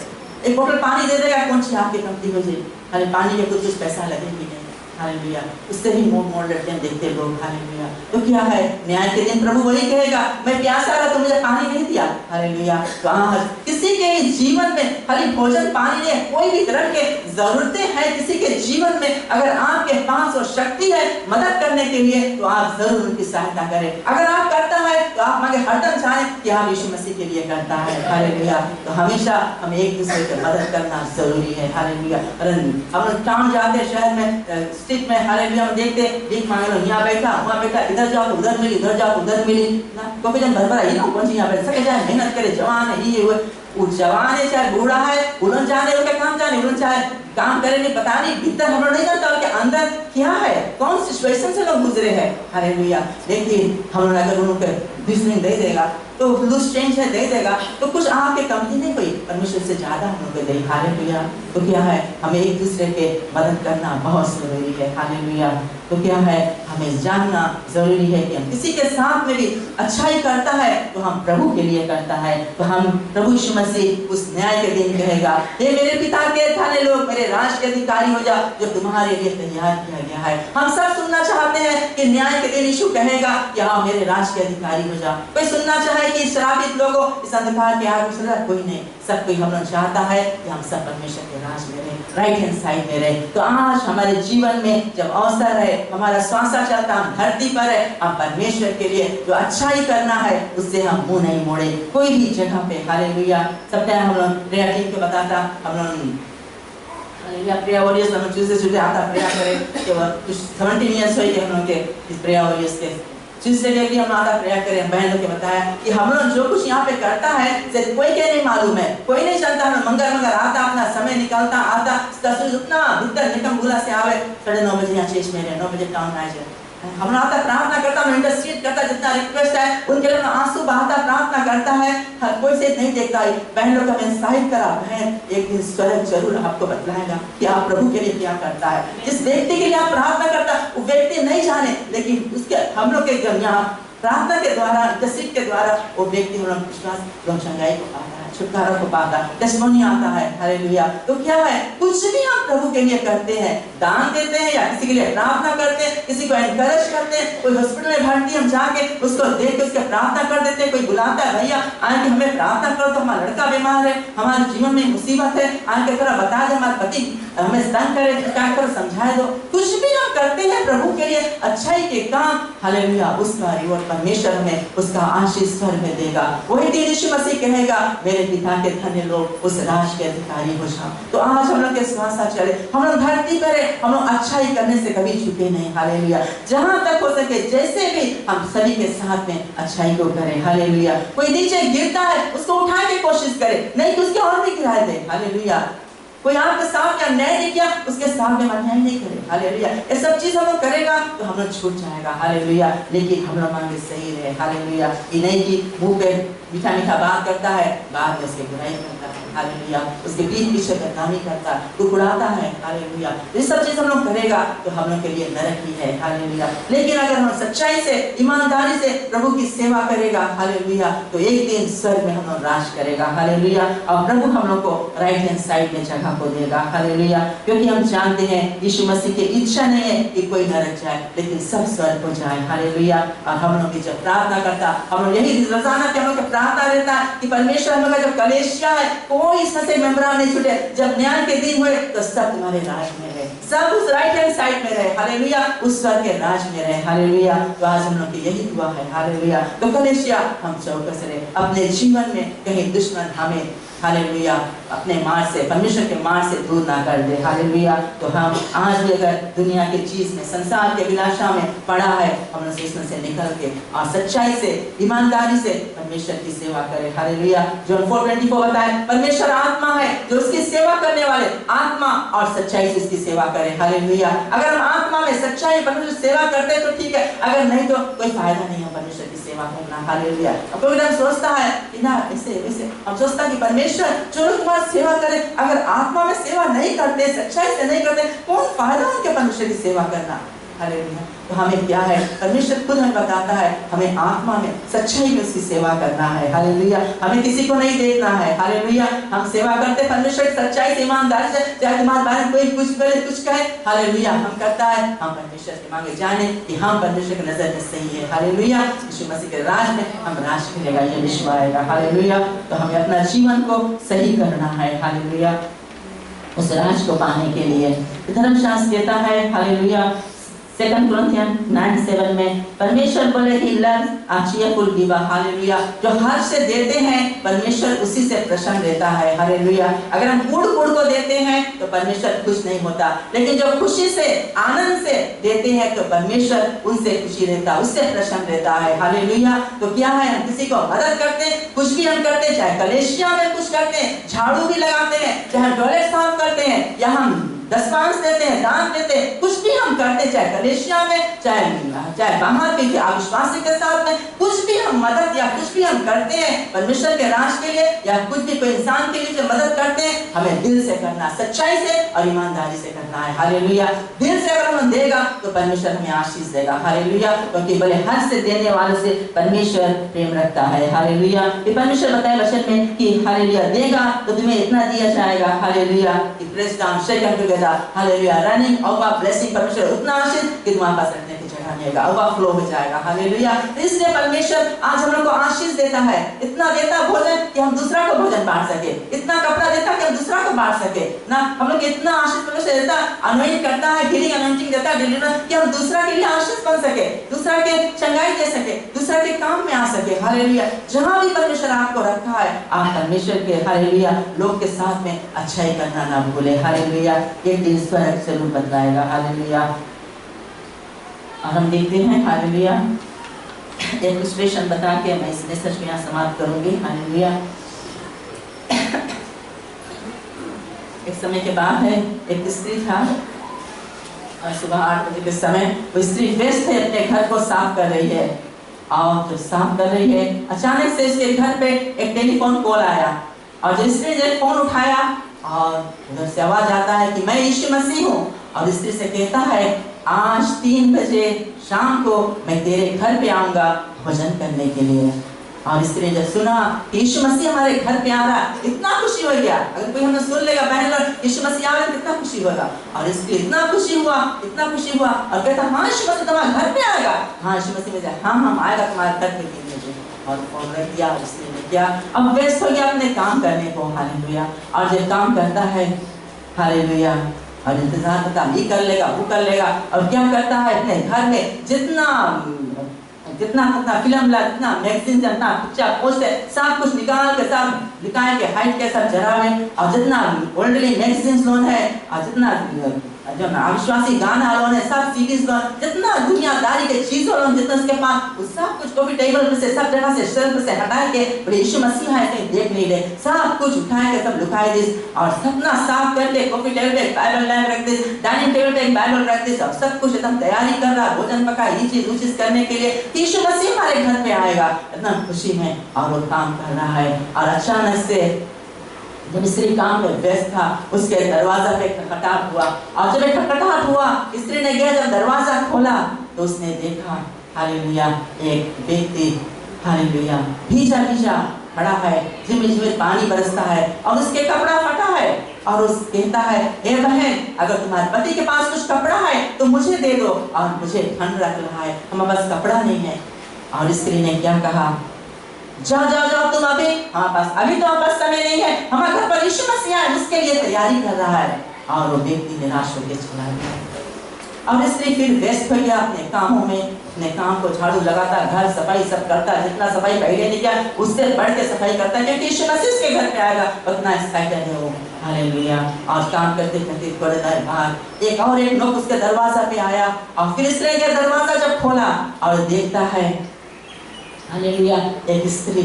एक बोतल पानी दे देगा, कौन सी आपकी कमती हो जाए, अरे पानी के कुछ पैसा लगेगी नहीं। हालेलुया, उससे भी मोड़ लेते हैं, देखते लोग। हालेलुया, तो क्या है, न्याय के दिन प्रभु वही कहेगा, मैं प्यासा था तो मुझे पानी नहीं दिया। हालेलुया, तो आज किसी के जीवन में खाली भोजन पानी नहीं, कोई भी तरह के जरूरतें हैं किसी के जीवन में, अगर आपके पास वो शक्ति है मदद करने के लिए, तो आप जरूर उनकी सहायता करें। अगर आप करता है तो आप मगर हरदम चाहें कि आप यीशु मसीह के लिए करता है। हालेलुया, तो हमेशा हम एक दूसरे की मदद करना जरूरी है। हालेलुया, हम लोग टाउन जाते हैं, शहर में स्ट्रीट में, हालेलुया, हम देखते भीख मांगे लो, यहाँ बैठा वहाँ बैठा, इधर जाओ तो उधर मिली, उधर जाओ तो उधर मिली ना, कोई जन भर आई ना, कौन सी यहाँ बैठ सके, जाए मेहनत करे, जवान है, ये वो जवान है चाहे बूढ़ा है, उन्होंने जाने उनका काम जाने, उन्होंने चाहे काम करे नहीं, पता नहीं भीतर हम लोग नहीं जानता उनके अंदर क्या है, कौन सिचुएशन से लोग गुजरे हैं। हालेलुया, लेकिन हम लोग अगर उनको ब्लेसिंग दे देगा तो लूज चेंज है दे देगा, तो कुछ आपके कमी नहीं हुई, परमेश्वर से ज्यादा हम लोग दे। हालेलुया, तो क्या है, हमें एक दूसरे के मदद करना बहुत जरूरी है। हालेलुया, तो क्या है, हमें जानना जरूरी है कि हम किसी के साथ में भी अच्छाई करता है तो हम प्रभु के लिए करता है, तो हम प्रभु यीशु मसीह उस न्याय के दिन कहेगा, हे मेरे पिता के थाने लोग मेरे राज के अधिकारी हो जा, जो तुम्हारे लिए तैयार किया गया है। हम सब सुनना चाहते हैं कि न्याय के दिन यीशु कहेगा कि हाँ मेरे राज के अधिकारी हो जा। कोई सुनना चाहे कि शराबित लोगों इस अंधकार के आगे चल रहा, कोई नहीं, सब कोई हम लोग चाहता है कि हम सब परमेश्वर के राज में रहे, राइट हैंड साइड में रहे। तो आज हमारे जीवन में जब अवसर है, हमारा श्वासा चलता, हम धरती पर है, हम परमेश्वर के लिए जो अच्छाई करना है उससे हम मुंह नहीं मोड़े कोई भी जगह पे। हालेलुया, सब टाइम हम लोग प्रेयर टीम को बताता, हम लोग प्रेयर वॉरियर्स हम चूजे आता प्रेयर करें कि वो 17 इयर्स हुई हम लोग के इस प्रेयर वॉरियर्स के जिससे लेके हम आधा प्रयास करें, बहन लोग के बताया कि हम लोग जो कुछ यहाँ पे करता है सिर्फ कोई के नहीं मालूम है, कोई नहीं जानता। हम मंगर आता, अपना समय निकालता आता, उतना भीतर निकम भूला से आवे, 9:30 बजे यहाँ चेच में रहे, 9 बजे टाउन आ जाए, हम आता प्रार्थना करता, इंटरसीड करता, जितना रिक्वेस्ट है उनके लिए आंसू बहाता, प्रार्थना करता है, हर कोई से नहीं देखता है। बहन लोग का इंस्पायर करा, बहन एक दिन स्वर्ग जरूर आपको बतलाएगा कि आप प्रभु के लिए क्या करता है। जिस व्यक्ति के लिए आप प्रार्थना करता वो व्यक्ति नहीं जाने, लेकिन उसके हम लोग के यहाँ प्रार्थना के द्वारा, इंटरसीड के द्वारा वो व्यक्ति हम लोग विश्वास एवं चंगाई को पाता है, छुटकारा को पाता है, टेस्टिमोनी आता है। हालेलुया, तो क्या है, कुछ भी हम प्रभु के लिए करते हैं, दान देते हैं या किसी के लिए प्रार्थना करते हैं, किसी को एनकरेज करते हैं, कोई हॉस्पिटल में भर्ती हम जाके उसको देख के उसके प्रार्थना कर देते हैं, कोई बुलाता है भैया आके हमें प्रार्थना करो तो हमारा लड़का बीमार है, हमारे जीवन में मुसीबत है, आके थोड़ा बता दे, हमारे पति हमें तंग करे, क्या करो समझाए दो, कुछ भी हम करते हैं प्रभु के लिए अच्छाई के काम। हालेलुया, उसका रिवॉर्ड परमेश्वर हमें उसका आशीष स्वर्ग में देगा। वही दिन यीशु मसीह कहेगा, मेरे पिता के धन्य लोग उस राज के अधिकारी हो जाओ। तो आज हम लोग के श्वासा चले, हम लोग धरती पर है, हम लोग अच्छाई करने से कभी झुके नहीं। हालेलुया, जहां तक हो सके जैसे भी हम सभी के साथ में अच्छाई को करें। हालेलुया, कोई नीचे गिरता है उसको उठाने की कोशिश करे, नहीं तो उसके और भी गिराए दे। हालेलुया, कोई आपके साथ या न्याय नहीं किया उसके सामने अन्याय नहीं करे। हालेलुया, ये सब चीज हम लोग करेगा तो हम लोग छूट जाएगा। हालेलुया, लेकिन हम लोग मांगे सही रहे। हालेलुया, ये नहीं कि मुंह पे मीठा मीठा बात करता है, बाद में उसकी बुराई करता है। हालेलुया, उसके बीच पीछे बदनामी करता है, टुकड़ाता है। हालेलुया, ये सब चीज हम लोग करेगा तो हम लोग के लिए नरक ही है। हालेलुया, लेकिन अगर हम सच्चाई से, ईमानदारी से प्रभु की सेवा करेगा, हालेलुया, तो एक दिन स्वर्ग में हम लोग राज करेगा। हालेलुया, और प्रभु हम लोग को राइट हैंड साइड में जगह को देगा। हालेलुया, क्योंकि हम जानते हैं यीशु मसीह की इच्छा नहीं है कि कोई नरक जाए, लेकिन सब स्वर्ग को जाए। हालेलुया, और हम लोग की जब प्रार्थना करता, हम लोग यही रोजाना के हम लोग प्रार्थना रहता है कि परमेश्वर हम लोग का जब कलेशिया है कोई इसमें से मेंबरान नहीं छूटे, जब न्याय के दिन हुए तो सब तुम्हारे राज में रहे, सब उस राइट हैंड साइड में रहे। हालेलुया, उस स्वर्ग के राज में रहे। हालेलुया, तो आज हम लोग की यही दुआ है। हालेलुया, तो कलेशिया हम चौकस रहे, अपने जीवन में कहीं दुश्मन हमें हालेलुया अपने मार्ग से, परमेश्वर के मार्ग से दूर ना कर दे। हालेलुया। तो हम आज भी अगर दुनिया की चीज में, संसार के अभिलाषा में पड़ा है, हम उसमें से निकल के और सच्चाई से, ईमानदारी से परमेश्वर की सेवा करें। हालेलुया। जो 4:24 बताए, परमेश्वर आत्मा है, जो उसकी सेवा करने वाले आत्मा और सच्चाई से उसकी सेवा करें। हालेलुया। अगर हम आत्मा में सच्चाई परमेश्वर सेवा करते हैं तो ठीक है, अगर नहीं तो कोई फायदा नहीं है परमेश्वर की सेवा करना। हालेलुया। अब कोई सोचता है कि ना ऐसे वैसे, हम सोचता है कि परमेश्वर जो तुम्हारी सेवा करे, अगर आत्मा में सेवा नहीं करते, सच्चाई से नहीं करते, कौन फायदा उनके परमेश्वर की सेवा करना। हालेलुया। तो हमें क्या है, परमेश्वर खुद हमें बताता है, हमें आत्मा में सच्चाई में उसकी सेवा करना है। हालेलुया। हमें किसी को नहीं देखना है। हालेलुया। हम सेवा करते परमेश्वर की सच्चाई से, ईमानदारी से, चाहे तुम्हारे बारे में कोई कुछ करे कुछ कहे। हालेलुया। हम करता है, हम परमेश्वर के मांगे जाने कि हम परमेश्वर की नजर में सही है। हालेलुया। यीशु मसीह के राज में हम राज करेगा, ये विश्वास आएगा। हालेलुया। तो हमें अपना जीवन को सही करना है। हालेलुया। उस राज को पाने के लिए धर्मशास्त्र कहता है, हालेलुया, 2 Corinthians 9:7 में परमेश्वर बोले ही लव आ cheerful giver। हालेलुया। जो हर्ष से देते हैं परमेश्वर उसी से प्रसन्न रहता है। हालेलुया। अगर हम गुड़ को देते हैं तो परमेश्वर खुश नहीं होता, लेकिन जो खुशी से, आनंद से देते हैं तो परमेश्वर उनसे खुशी रहता है, उससे प्रसन्न रहता है। हालेलुया। तो क्या है, हम किसी को मदद करते हैं, कुछ भी हम करते हैं, चाहे कलेशिया में कुछ करते हैं, झाड़ू भी लगाते हैं, चाहे टॉयलेट साफ करते हैं, या हम दशमांश देते हैं, दान देते हैं, कुछ भी हम करते हैं, चाहे कलेशिया में, चाहे बाहर भी अविश्वासी के साथ में, कुछ भी हम मदद या कुछ भी हम करते हैं परमेश्वर के राज के लिए, या कुछ भी कोई इंसान के लिए जो मदद करते हैं, हमें दिल से करना, सच्चाई से और ईमानदारी से करना है। हालेलुया। दिल से अगर हम देगा तो परमेश्वर हमें आशीष देगा। हालेलुया। क्योंकि बड़े हर्ष से देने वालों से परमेश्वर प्रेम रखता है। हालेलुया। ये परमेश्वर बताए वचन में कि हालेलुया, देगा तो तुम्हें इतना दिया जाएगा। हालेलुया। कि press down shake together, hallelujah, running over blessing, परमेश्वर उतना आशीष कि तुम्हारे पास रखने की जगह नहीं होगा, ओवरफ्लो हो जाएगा। हालेलुया। इसलिए परमेश्वर आज हम लोग को आशीष देता है, इतना देता भोजन कि हम दूसरा को भोजन बांट सके, इतना कपड़ा देता कि हम दूसरा को बांट सके ना। हम लोग इतना आशीष परमेश्वर देता, अनॉइंट करता है, हीलिंग अनॉइंटिंग देता है, डिलीवरेंस, कि हम दूसरा के लिए आशीष बन सके, दूसरा के चंगाई दे सके, दूसरा के काम में आ सके। हालेलुया। जहां भी परमेश्वर आपको रखा है, आप परमेश्वर के, हालेलुया, लोग के साथ में अच्छाई करना ना भूले। हालेलुया। एक दिन इस पर जरूर बदलाएगा। हालेलुया। और हम देखते हैं, हालेलुया, एक इलस्ट्रेशन बता के मैं इस मैसेज को यहाँ समाप्त करूंगी। हालेलुया। एक समय के बाद है, एक स्त्री था और सुबह 8 बजे के समय वो स्त्री व्यस्त है, अपने घर को साफ कर रही है, और जो साफ कर रही है अचानक से उसके घर पे एक टेलीफोन कॉल आया, और जो स्त्री ने फोन उठाया और उधर से आवाज आता है कि मैं यीशु मसीह हूँ, और स्त्री से कहता है आज 3 बजे शाम को मैं तेरे घर पे आऊंगा भोजन करने के लिए। और स्त्री ने जब सुना कि यीशु मसीह हमारे घर पे आ रहा, इतना खुशी हो गया। अगर कोई हमें सुन लेगा बहन लोग यीशु मसीह आ रहा है, कितना खुशी होगा। और स्त्री इतना खुशी हुआ, इतना खुशी हुआ, और कहता हाँ यीशु मसीह तुम्हारे घर पे आएगा। हाँ यीशु मसीह में हाँ हम आएगा तुम्हारे घर पे 3 बजे। और फोन रख दिया उसने ने किया, अब व्यस्त हो गया अपने काम करने को। हालेलुया। और जब काम करता है, हालेलुया, और इंतजार करता ये कर लेगा वो कर लेगा, और क्या करता है अपने घर में जितना फिल्म ला, जितना मैगजीन, जितना पिक्चर पोस्टर, सब कुछ निकाल के हाइट के सब जरा है, और जितना ओल्डली मैगजीन लोन है, और जितना जो अविश्वासी गाना लोन है, सब सीरीज लोन, जितना दुनियादारी के चीजों लोन, जितना उसके पास, वो सब कुछ कॉफी टेबल पे से, सब जगह से, शेल्फ से हटा के, बोले यीशु मसीह है कहीं देख नहीं ले, सब कुछ उठाए के सब लुकाए दिस, और सपना साफ करके कॉफी टेबल पे बाइबल लैंप रख दिस, डाइनिंग टेबल पे एक बाइबल रख दिस, और सब कुछ एकदम तैयारी कर रहा, भोजन पका, ये चीज वो चीज करने के लिए यीशु मसीह हमारे घर पे आएगा, इतना खुशी में, और वो काम कर रहा है। और अचानक से जब स्त्री काम में व्यस्त था, उसके दरवाजा पे खटखटाहट हुआ, और जब खटखटाहट हुआ, स्त्री ने गया, जब दरवाजा खोला तो उसने देखा, हालेलुया, एक व्यक्ति, हालेलुया, भीजा खड़ा है, झिम पानी बरसता है, और उसके कपड़ा फटा है, और उस कहता है हे बहन, अगर तुम्हारे पति के पास कुछ कपड़ा है तो मुझे दे दो, और मुझे ठंड लग रहा है, हमारे पास कपड़ा नहीं है। और स्त्री ने क्या कहा, जाओ तुम अभी, हमारे पास अभी तो हमारे पास समय नहीं है, हमारे घर पर यीशु मसीह है, उसके लिए तैयारी कर रहा है। और वो व्यक्ति निराश होकर चला गया। और स्त्री फिर व्यस्त हो गया अपने कामों में, अपने काम को झाड़ू लगाता, घर सफाई सब करता, जितना सफाई पहले नहीं किया उससे बढ़ के सफाई करता, क्योंकि यीशु मसीह उसके घर पे आएगा उतना एक्साइटेड है वो। हालेलुया। और काम करते करते थोड़े देर बाद एक लोग उसके दरवाजा पे आया, और फिर स्त्री के दरवाजा जब खोला और देखता है, हालेलुया, एक स्त्री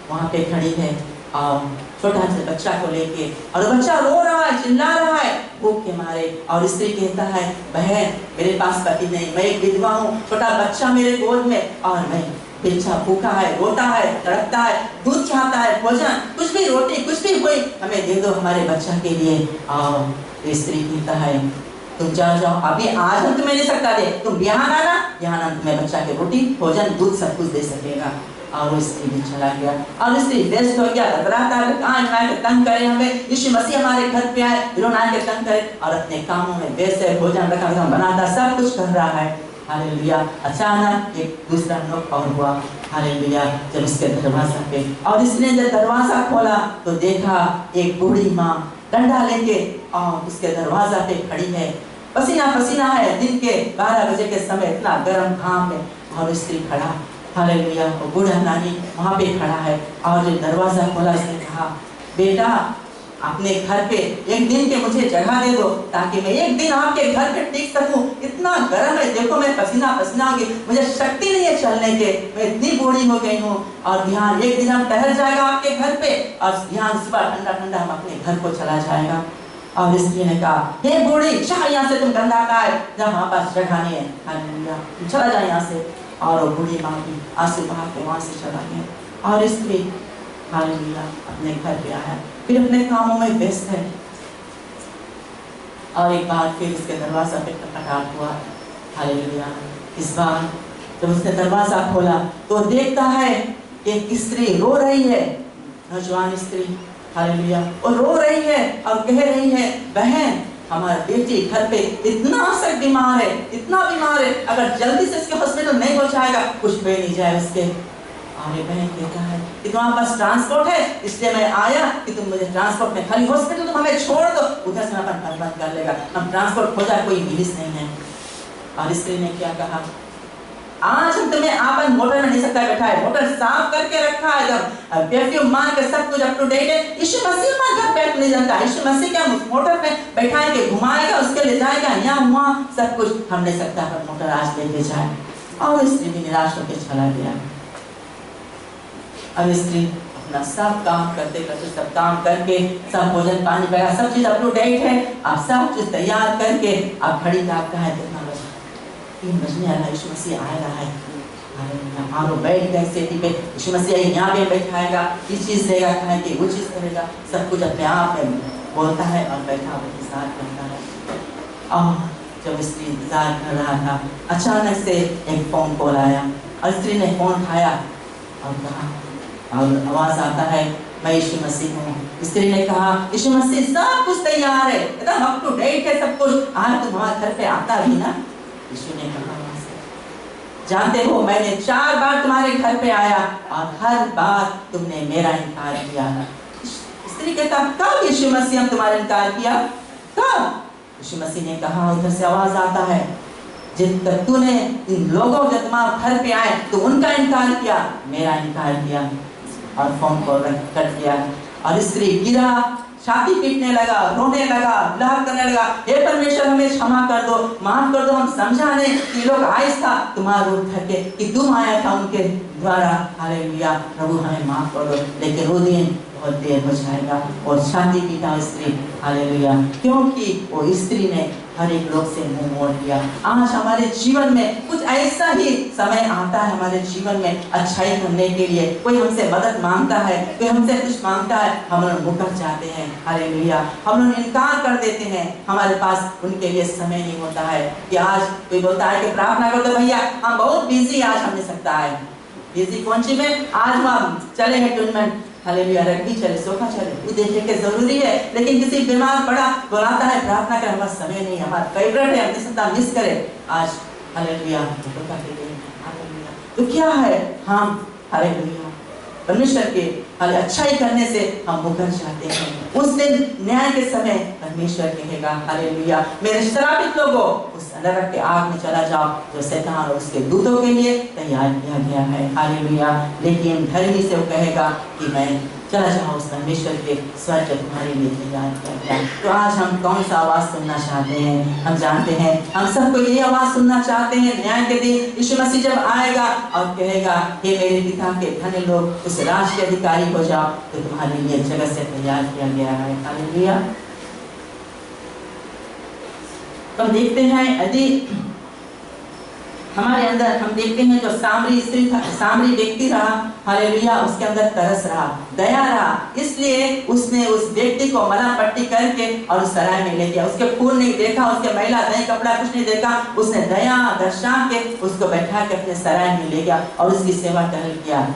वहां पे खड़ी है और छोटा सा बच्चा को लेके, और बच्चा रो रहा है, चिल्ला रहा है भूख के मारे। और स्त्री कहता है, बहन मेरे पास पति नहीं, मैं एक विधवा हूँ, छोटा बच्चा मेरे गोद में, और मैं बेचा भूखा है, रोता है, तड़पता है, दूध चाहता है, भोजन कुछ भी, रोटी कुछ भी कोई हमें दे दो हमारे बच्चा के लिए। और स्त्री कहता है, तुम जाओ, अभी आज हम तुम्हें नहीं सकता दे, तुम बिहान आना, बिहान हम तुम्हें बच्चा के रोटी भोजन दूध सब कुछ दे सकेगा। और वो स्त्री भी चला गया, और स्त्री व्यस्त हो गया, घबराता है, कहाँ के तंग करे हमें, यीशु मसीह हमारे घर पे आए, रोना के तंग करे, और अपने कामों में व्यस्त है, भोजन रखा बनाता, सब कुछ कर रहा है। हालेलुया। अचानक एक दूसरा नॉक और हुआ, हालेलुया, जब उसके दरवाजा पे, और इसने जब दरवाजा खोला तो देखा एक बूढ़ी माँ डंडा लेके और उसके दरवाजा पे खड़ी है, पसीना पसीना है, दिन के 12 बजे के समय, इतना गर्म घाम है, और स्त्री खड़ा, हालेलुया, वो बूढ़ा नानी वहाँ पे खड़ा है, और जब दरवाजा खोला इसने कहा, बेटा अपने घर पे एक दिन के मुझे जगह दे दो, ताकि मैं एक दिन आपके घर पे टिक सकूं, इतना गर्म है, देखो मैं पसीना पसीना हो गई, मुझे शक्ति नहीं है चलने के, मैं इतनी बूढ़ी हो गई हूँ, और यहाँ एक दिन हम ठहर जाएगा आपके घर पे, और यहाँ सुबह ठंडा ठंडा हम अपने घर को चला जाएगा। और स्त्री ने कहा, हे बूढ़ी, चाह यहाँ से, तुम गंदा का है, जब हमारे पास जगह नहीं है, हालेलुया, चला जाए यहाँ से। और वो बूढ़ी माँ भी आंसू बहा के वहाँ से चला गया, और स्त्री हालेलुया अपने घर पे आया, फिर अपने कामों में व्यस्त है। और एक बार फिर उसके दरवाजा पे खटखटाहट हुआ, हालेलुया। इस बार जब उसने दरवाजा खोला तो देखता है एक स्त्री रो रही है, नौजवान स्त्री, हालेलुया, और रो रही है और कह रही है, बहन हमारी बेटी घर पे इतना सख्त बीमार है, इतना बीमार है, अगर जल्दी से इसके हॉस्पिटल नहीं पहुंचाएगा कुछ पे नहीं जाए उसके। और बहन कहता है कि तुम्हारे पास ट्रांसपोर्ट है, इसलिए मैं आया कि तुम मुझे ट्रांसपोर्ट में, खाली हॉस्पिटल तुम हमें छोड़ दो, उधर से अपन घर बंद कर लेगा, हम ट्रांसपोर्ट खोजा कोई मिलिस नहीं है। और स्त्री ने क्या कहा, आज हम तुम्हें आपन मोटर में नहीं सकता बैठा है, मोटर साफ करके रखा है, एकदम परफ्यूम मार के सब कुछ अप टू डेट है, यीशु मसीह हमारे घर बैठ नहीं जानता, यीशु मसीह क्या मोटर पे बैठाएंगे, घुमाएगा, उसके ले जाएगा यहाँ वहाँ सब कुछ, हम नहीं सकता पर मोटर आज लेके जाए। और स्त्री भी निराश होकर चला गया। अब स्त्री अपना सब काम करते करते, सब काम करके, सब भोजन पानी वगैरह सब चीज अप टू डेट है, आप सब चीज तैयार करके आप खड़ी आपका है, 3 बजने वाला, यीशु मसीह आ रहा है, हालेलुया, बैठ गए सेटी पे, यीशु मसीह यहाँ पे बैठाएगा, ये चीज देगा खाने की, वो चीज करेगा, सब कुछ अपने आप में बोलता है और बैठा हुआ इंतजार करता है। और जब स्त्री इंतजार कर रहा था, अचानक से एक फोन कॉल आया, और स्त्री ने फोन उठाया और कहा, और आवाज आता है, मैं यीशु मसीह हूँ। स्त्री ने कहा, यीशु मसीह सब कुछ तैयार है, एकदम अप टू डेट है सब कुछ, आज तुम्हारे घर पे आता भी ना। यीशु ने कहा, जानते हो मैंने 4 बार तुम्हारे घर पे आया और हर बार तुमने मेरा इनकार किया। स्त्री कहता, कब यीशु मसीह हम तुम्हारा इनकार किया, कब? यीशु मसीह ने कहा, उधर से आवाज आता है, जिन तक तूने इन लोगों जब तुम्हारे घर पे आए तो उनका इनकार किया, मेरा इनकार किया। और फोन कॉल कट गया, और स्त्री गिरा, छाती पीटने लगा, रोने लगा, विलाप करने लगा, हे परमेश्वर हमें क्षमा कर दो, माफ कर दो, हम समझा नहीं कि लोग आइस था तुम्हारा रूप धर के, कि तुम आया था उनके द्वारा, हालेलुया, प्रभु हमें माफ कर दो। लेकिन वो दिन बहुत देर हो जाएगा, और छाती पीटा स्त्री, हालेलुया, क्योंकि वो स्त्री ने हर एक लोग से मुंह मोड़ लिया। आज हमारे जीवन में कुछ ऐसा ही समय आता है, हमारे जीवन में अच्छाई करने के लिए कोई हमसे मदद मांगता है, कोई हमसे कुछ मांगता है, हम लोग मुकर जाते हैं, हालेलुया, हम लोग इनकार कर देते हैं, हमारे पास उनके लिए समय नहीं होता है। कि आज कोई बोलता है कि प्रार्थना कर दो भैया, हम बहुत बिजी, आज हम नहीं सकता है, बिजी कौन सी में, आज हम चले हैं टूर्नामेंट, हालेलुया, रग्बी चले, सोखा चले, वो देखने के जरूरी है, लेकिन किसी बीमार पड़ा बुलाता है प्रार्थना कर, हमारा समय नहीं, हमारा फेवरेट है, हमने सकता मिस करे आज, हालेलुया, तो क्या है हम, हालेलुया, परमेश्वर के अच्छाई करने से हम मुकर जाते हैं। उस दिन न्याय के समय परमेश्वर कहेगा हालेलुया, मेरे श्रापित लोगों उस नरक के आग में चला जाओ जो शैतान और उसके दूतों के लिए तैयार किया गया है। हालेलुया। लेकिन धर्मी से वो कहेगा कि मैं चला जाओ उस परमेश्वर के स्वर्ग तुम्हारे लिए तैयार किया गया। तो आज हम कौन सा आवाज सुनना चाहते हैं? हम जानते हैं हम सबको ये आवाज सुनना चाहते हैं न्याय के दिन यीशु मसीह जब आएगा और कहेगा हे मेरे पिता के धन्य लोग उस राज के अधिकारी हो जाओ तो तुम्हारे लिए जगत से तैयार किया गया है। हालेलुया। तो हम देखते हैं यदि हमारे अंदर हम देखते हैं जो सामरी स्त्री था, सामरी व्यक्ति रहा, हालेलुया, उसके अंदर तरस रहा, दया रहा, इसलिए उसने उस व्यक्ति को मलहम पट्टी करके और उस सराय में ले गया। उसके खून नहीं देखा, उसके मैला दही कपड़ा कुछ नहीं देखा, उसने दया दर्शा के उसको बैठा के अपने सराय में ले गया और उसकी सेवा टहल किया।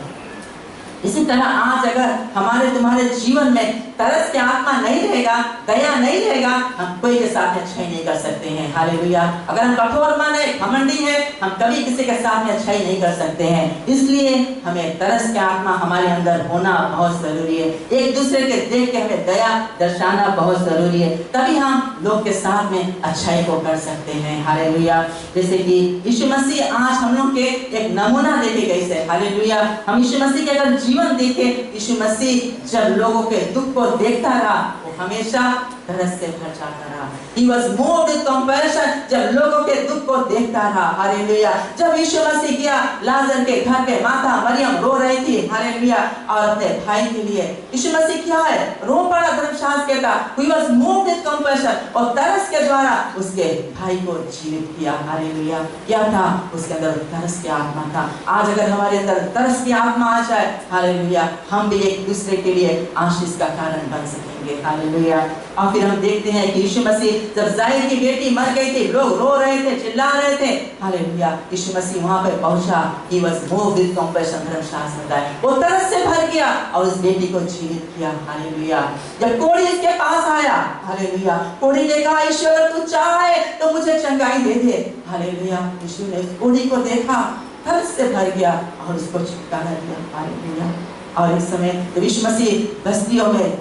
इसी तरह आज अगर हमारे तुम्हारे जीवन में तरस की आत्मा नहीं रहेगा, दया नहीं रहेगा, हम कोई के साथ अच्छाई नहीं कर सकते हैं। हालेलुया। अगर हम कठोर मन है, घमंडी है, हम कभी किसी के साथ में अच्छाई नहीं कर सकते हैं। इसलिए हमें तरस की आत्मा हमारे अंदर होना बहुत जरूरी है। एक दूसरे के देख के हमें दया दर्शाना बहुत जरूरी है, तभी हम लोग के साथ में अच्छाई को कर सकते हैं। हालेलुया। जैसे कि यीशु मसीह आज हम लोग के एक नमूना देखे गए से, हालेलुया, हम यीशु मसीह के अगर जीवन देखे, यीशु मसीह जब लोगों के दुख को देखता रहा वो हमेशा तरस से भर जाता रहा। He was moved with compassion, जब लोगों के दुख को देखता रहा। हालेलुया। जब यीशु मसीह गया लाजर के घर पे, माता मरियम रो रही थी, हालेलुया, और अपने भाई के लिए यीशु मसीह क्या है रो पड़ा। धर्मशास्त्र कहता He was moved with compassion, और तरस के द्वारा उसके भाई को जीवित किया। हालेलुया। क्या था उसके अंदर? तरस की आत्मा था। आज अगर हमारे अंदर तरस की आत्मा आ जाए, हालेलुया, हम भी एक दूसरे के लिए आशीष का कारण बन सकेंगे। हालेलुया। और फिर हम देखते हैं कि यीशु मसीह जब जाहिर की बेटी मर गई थी, लोग रो रहे थे, चिल्ला रहे थे, हालेलुया, यीशु मसीह वहां पे पहुंचा। He was moved with compassion, धर्मशास्त्र बताता है, वो तरस से भर गया और उस बेटी को जीवित किया। हालेलुया। जब कोढ़ी इसके पास आया, हालेलुया, कोढ़ी ने कहा ईश्वर तू चाहे तो मुझे चंगाई दे दे। हालेलुया। यीशु ने उस कोढ़ी को देखा, तरस से भर गया और उसको छुटकारा दिया। हालेलुया। और इस समय जब यीशु मसीह बस्तियों में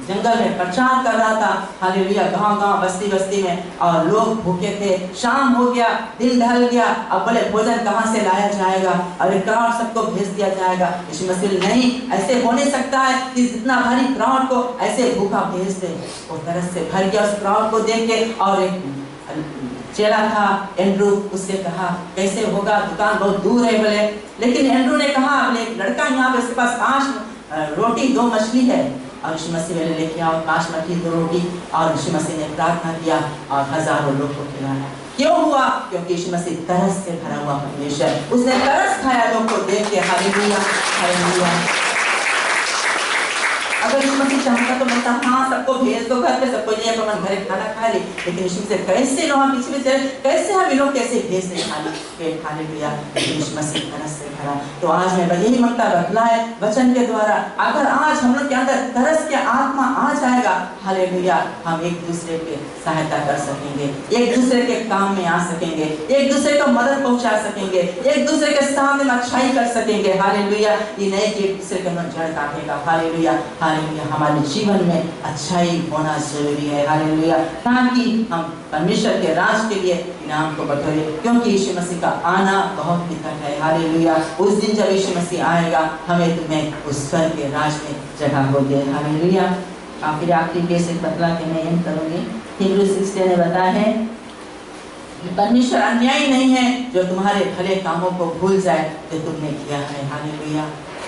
जंगल में प्रचार कर रहा था, हालेलुया, गांव-गांव बस्ती-बस्ती में, और लोग भूखे थे, शाम हो गया, दिन ढल गया, अब बोले भोजन कहां से लाया जाएगा, और एक क्राउड सबको भेज दिया जाएगा। यीशु मसीह नहीं, ऐसे हो नहीं सकता है कि जितना भारी क्राउड को ऐसे भूखा भेज दे। वो तरस से भर गया उस क्राउड को देख के। और एक चेला था एंड्रू, उससे कहा कैसे होगा, दुकान बहुत दूर है बोले। लेकिन एंड्रू ने कहा एक लड़का यहाँ पे उसके पास 5 रोटी 2 मछली है, और यीशु मसीह ने लेके आओ 5 मछली 2 रोटी, और यीशु मसीह ने प्रार्थना किया और हजारों लोग को खिलाया। क्यों हुआ? क्योंकि यीशु मसीह तरस से भरा हुआ परमेश्वर, उसने तरस खाया लोग को देख के। Hallelujah, hallelujah. अगर यीशु मसीह चाहता तो बोलता हाँ सबको भेज दो घर पे, सबको लिए अपन घर खाना खा ले। लेकिन यीशु मसीह कैसे लोग पीछे से कैसे हम लोग कैसे भेज दे खाने के। हालेलुया। यीशु मसीह तरस से भरा। तो आज मैं यही मंगता बदला है वचन के द्वारा, अगर आज हम लोग के अंदर तरस के आत्मा आ जाएगा, हालेलुया, हम एक दूसरे की सहायता कर सकेंगे, एक दूसरे के काम में आ सकेंगे, एक दूसरे को मदद पहुंचा सकेंगे, एक दूसरे के सामने अच्छाई कर सकेंगे। हालेलुया। ये नहीं कि एक दूसरे के मन जड़ काटेगा। Hallelujah, hallelujah. हमारे जीवन में अच्छाई होना जरूरी है। हालेलुया। ताकि हम परमेश्वर के राज के लिए इनाम को बटोरे, क्योंकि यीशु मसीह का आना बहुत निकट है। हालेलुया। उस दिन जब यीशु मसीह आएगा, हमें तुम्हें उस स्वर्ग के राज में जगह हो दे। हालेलुया। और फिर आखिरी केस बतला के मैं एंड करूंगी। हिब्रू 6 ने बताया है कि परमेश्वर अन्यायी नहीं है जो तुम्हारे भले कामों को भूल जाए जो तुमने किया है। हालेलुया।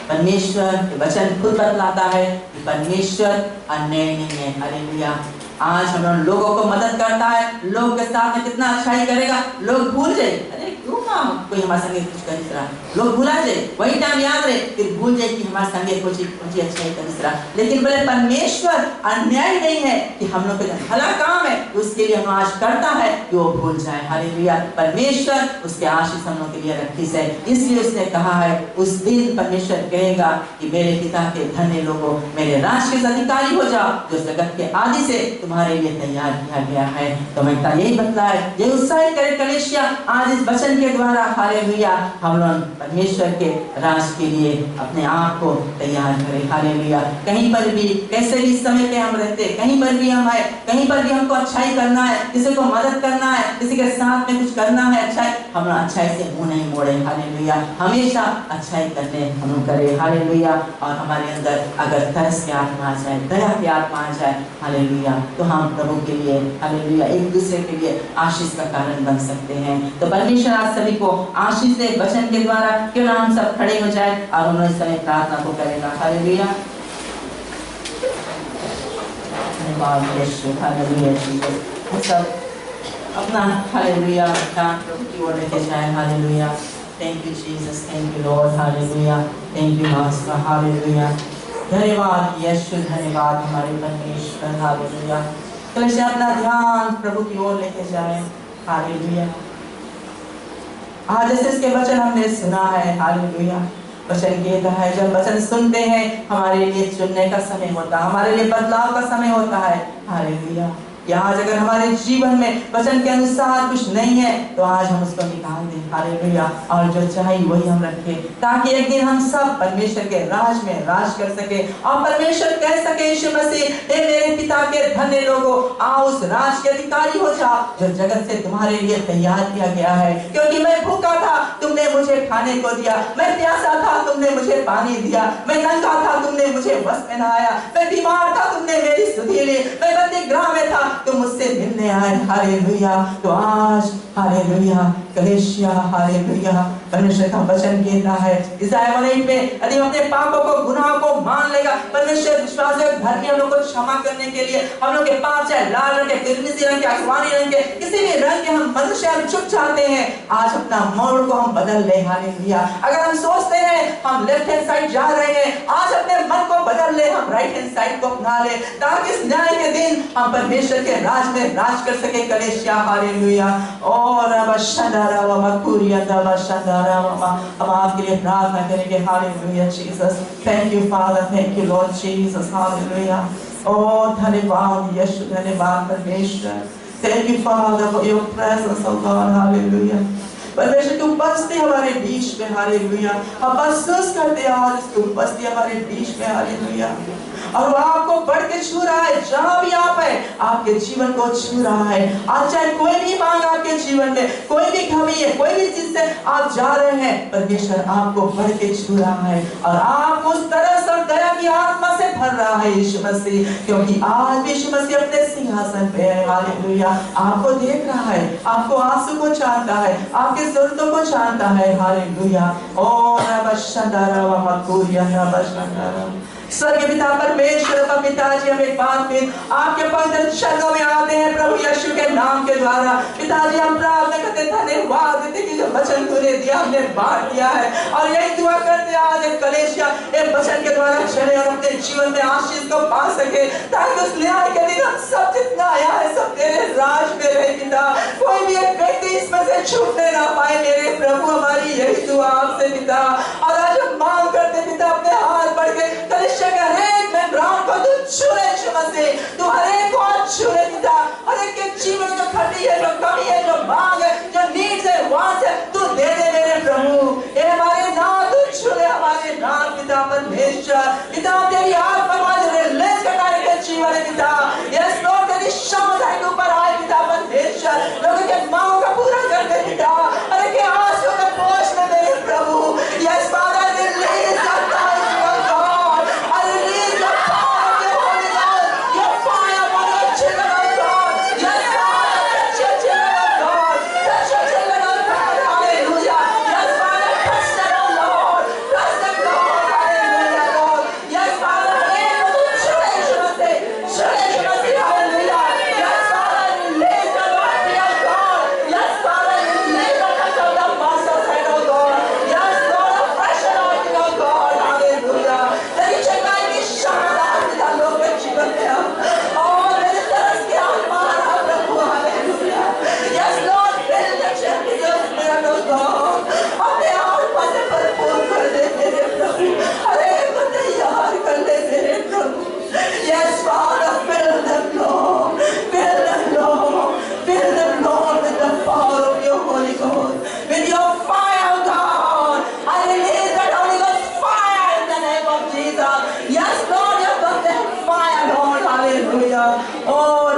परमेश्वर के वचन खुद बतलाता है कि परमेश्वर अन्यायी नहीं है। हालेलुया। आज हम लोगों को मदद करता है, लोग के साथ में कितना अच्छाई करेगा, लोग भूल जाए, अरे क्यों ना कोई हमारे संगे कुछ कर रहा, लोग भूला जाए, वही टाइम याद रहे, फिर भूल जाए कि हमारे संगे कुछ अच्छाई कर रहा। लेकिन बोले परमेश्वर अन्याय नहीं है कि हम लोग का भला काम है उसके लिए हम आज करता है कि वो भूल जाए। हालेलुया। परमेश्वर उसके आशीष हम लोग के लिए रखी है, इसलिए उसने कहा है उस दिन परमेश्वर कहेगा कि मेरे पिता के धन्य लोगों, मेरे राज के अधिकारी हो जाओ जो जगत के आदि से तुम्हारे लिए तैयार किया गया है। तो मैं यही बतला है, ये उत्साहित करे कलीसिया आज इस वचन के द्वारा द्वारा हालेलुया हम लोग परमेश्वर के राज के लिए अपने आप को तैयार करें। हालेलुया कहीं पर भी कैसे भी समय पे हम रहते, कहीं पर भी हम आए, कहीं पर भी हमको अच्छाई करना है, किसी को मदद करना है, किसी के साथ में कुछ करना है अच्छाई, हम अच्छाई से मुंह नहीं मोड़े। हालेलुया हमेशा अच्छाई करने हम करें। हालेलुया और हमारे अंदर अगर तरस की आत्मा आ जाए, दया की आत्मा आ जाए, हालेलुया तो हम प्रभु के लिए हालेलुया एक दूसरे के लिए आशीष का कारण बन सकते हैं। तो परमेश्वर आज सभी को आशीष दे वचन के द्वारा। क्यों ना हम सब खड़े हो जाए और उन्होंने समय प्रार्थना को करेगा। हालेलुया धन्यवाद यीशु, हालेलुया जीसस। हम सब अपना हालेलुया ध्यान प्रभु की ओर लेके जाए। Hallelujah thank you Jesus, thank you Lord, hallelujah thank you master, hallelujah धन्यवाद यीशु, धन्यवाद हमारे परमेश्वर, हालेलुया। तो ऐसे अपना ध्यान प्रभु की ओर लेके जाए। हालेलुया आज जैसे इसके वचन हमने सुना है, हालेलुया वचन कहता है जब वचन सुनते हैं हमारे लिए चुनने का समय होता है, हमारे लिए बदलाव का समय होता है। हालेलुया आज अगर हमारे जीवन में वचन के अनुसार कुछ नहीं है तो आज हम उसको निकाल दें। हालेलुया और जो चाहिए वही हम रखें, ताकि एक दिन हम सब परमेश्वर के राज में राज कर सके और परमेश्वर कह सके यीशु मसीह हे मेरे पिता के धन्य लोगों, आओ उस राज के अधिकारी हो जाओ जो जगत से तुम्हारे लिए तैयार किया गया है। क्योंकि मैं भूखा था, तुमने मुझे खाने को दिया, मैं प्यासा था, तुमने मुझे पानी दिया, मैं नंगा था, तुमने मुझे वस्त्र पहनाया, मैं बीमार था, तुमने मेरी सुधि ली, मैं बंदीगृह में था, तुम मुझसे मिलने आए। हालेलुया तो आज हालेलुया कलेशिया हालेलुया परमेश्वर का वचन कहता है इसाया 1:8 में यदि अपने पापों को गुनाहों को मान लेगा, परमेश्वर विश्वास है धर्मी हम लोग को क्षमा करने के लिए हम लोग के पाप चाहे लाल रंग के, किरमिजी रंग के, आसमानी रंग के, किसी भी रंग के हम मनुष्य हम चुप चाहते हैं, आज अपना मोड़ को हम बदल ले। हालेलुया अगर हम सोचते हैं हम लेफ्ट हैंड साइड जा रहे हैं, आज अपने मन को बदल ले, हम राइट हैंड साइड को अपना ले, ताकि इस न्याय के दिन हम परमेश्वर के राज में राज कर सके। कलेशिया हालेलुया और हम आपके लिए प्रार्थना करेंगे। Hallelujah Jesus, thank you father, thank you lord Jesus, hallelujah और धन्यवाद यीशु, धन्यवाद परमेश्वर, thank you father for your presence O God, hallelujah परमेश्वर की उपस्थिति हमारे बीच में, हालेलुया हम महसूस करते हैं आज इसकी उपस्थिति हमारे बीच में, हालेलुया और वो आपको बढ़ के छू रहा है, जहां भी आप है आपके जीवन को छू रहा है। आज चाहे कोई भी मांग आपके जीवन में, कोई भी कमी है, कोई भी चीज से आप जा रहे हैं, परमेश्वर आपको बढ़ के छू रहा है और आप उस तरह और दया की आत्मा से भर रहा है यीशु मसीह, क्योंकि आज यीशु मसीह अपने सिंहासन पे है। हालेलुया आपको देख रहा है, आपको आंसू को जानता है, आपके जरूरतों को जानता है। हालेलुया और स्वर्ग पिता परमेश्वर का पिताजी हम एक बार फिर आपके पवित्र चरणों में आते हैं प्रभु यीशु के नाम के द्वारा। पिताजी हम प्रार्थना करते धन्यवाद देते कि जो वचन तूने दिया हमने बांट दिया है और यही दुआ करते आज एक कलेशिया एक वचन के द्वारा चले और अपने जीवन में आशीष को पा सके, ताकि उस न्याय के दिन हम सब जितना आया है सब तेरे राज में रहे। पिता कोई भी एक व्यक्ति इसमें से छूटने ना पाए मेरे प्रभु, हमारी यही दुआ आपसे पिता। और आज हम मांग करते पिता अपने हाथ बढ़ के कलेशिया के हरेक मेंबरान को तू छूले यीशु मसीह, तू हरेक को छूले पिता, हरेक के जीवन में जो खटी है, जो कमी है, जो मांग है, जो नीड्स है, वांट्स है, तू दे दे मेरे प्रभु। ये हमारे नाम तू छूले हमारे नाम पिता परमेश्वर। पिता तेरी आत्मा हमारे रिलीज करना है जीवन है पिता। यस लॉर्ड तेरी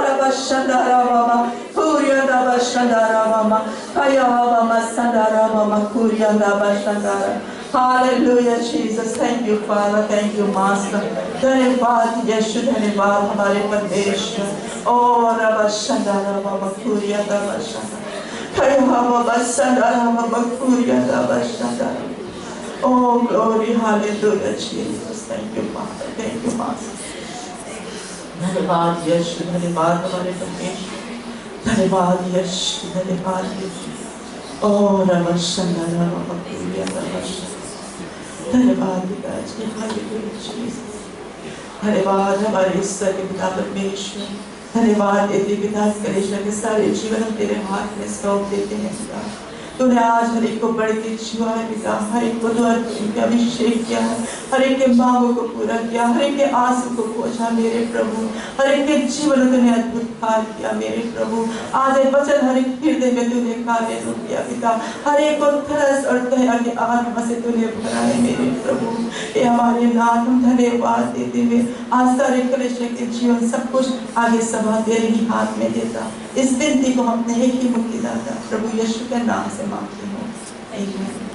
raba shandara mama kuria raba shandara mama kaya mama sandara mama kuria raba shandara. Hallelujah Jesus, thank you Father, thank you Master. धन्यवाद यीशु, धन्यवाद हमारे परमेश्वर. ओ रबा सदारा बाबा कुरिया रबा सदारा कया बाबा सदारा बाबा कुरिया रबा सदारा. Oh glory, hallelujah Jesus, thank you Father, thank you Master. धन्यवाद यीशु, धन्यवाद हमारे परमेश्वर. धन्यवाद यीशु, धन्यवाद यीशु. ओ रबा सदारा बाबा कुरिया रबा सदारा. धन्यवाद पिताजी, हालेलुया जीसस. धन्यवाद हमारे ईश्वर के पिता परमेश्वर. धन्यवाद देते पिता कलेश्वर के सारे जीवन हम तेरे हाथ में सौंप देते हैं पिता. तूने आज हर एक को बढ़ के छुआ है पिता, हर एक को द्वार अभिषेक किया है, हर एक के मांगों को पूरा किया, हर एक के आंसू को पोंछा मेरे प्रभु, हर एक के जीवन में तूने अद्भुत कार्य किया मेरे प्रभु. आज एक वचन हर एक हृदय में तूने कार्य किया पिता, हर एक को तरस और दया के आत्मा से तूने भरा है मेरे प्रभु. ये हमारे नाथ, हम धन्यवाद देते हुए आज सारे कलेश्वर के जीवन सब कुछ आगे सभा तेरे ही हाथ में देता. इस विनती को हम अपने एक ही मुक्तिदाता प्रभु यीशु के नाम से मांगते हैं. आमीन.